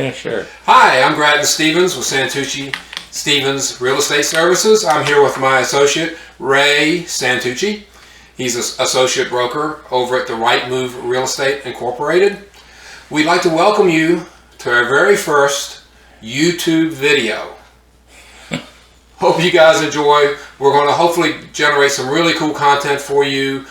Yeah, sure. Hi, I'm Gratton Stevens with Santucci Stevens Real Estate Services. I'm here with my associate, Ray Santucci. He's an associate broker over at the Right Move Real Estate Incorporated. We'd like to welcome you to our very first YouTube video. Hope you guys enjoy. We're going to hopefully generate some really cool content for you.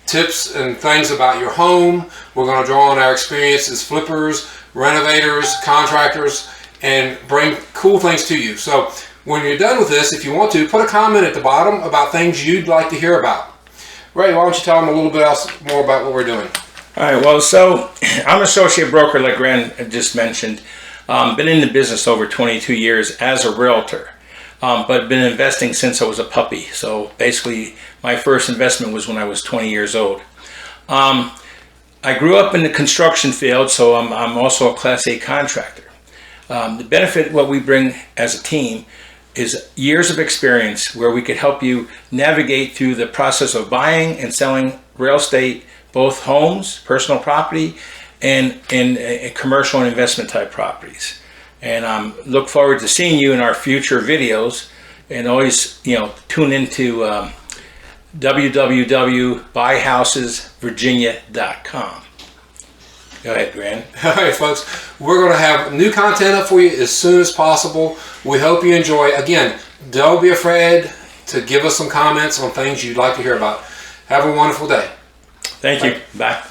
Tips and things about your home. We're going to draw on our experience as flippers, renovators, contractors, and bring cool things to you. So when you're done with this, if you want to, put a comment at the bottom about things you'd like to hear about. Ray, why don't you tell them a little bit else more about what we're doing? All right, well, so I'm an associate broker, like Grant just mentioned. Been in the business over 22 years as a realtor, but been investing since I was a puppy. So basically, my first investment was when I was 20 years old. I grew up in the construction field, so I'm also a Class A contractor. The benefit, what we bring as a team, is years of experience where we could help you navigate through the process of buying and selling real estate, both homes, personal property, and commercial and investment type properties. And look forward to seeing you in our future videos. And always, tune into www.buyhousesvirginia.com. Go ahead, Grant. All right, folks. We're going to have new content up for you as soon as possible. We hope you enjoy. Again, don't be afraid to give us some comments on things you'd like to hear about. Have a wonderful day. Thank you. Bye.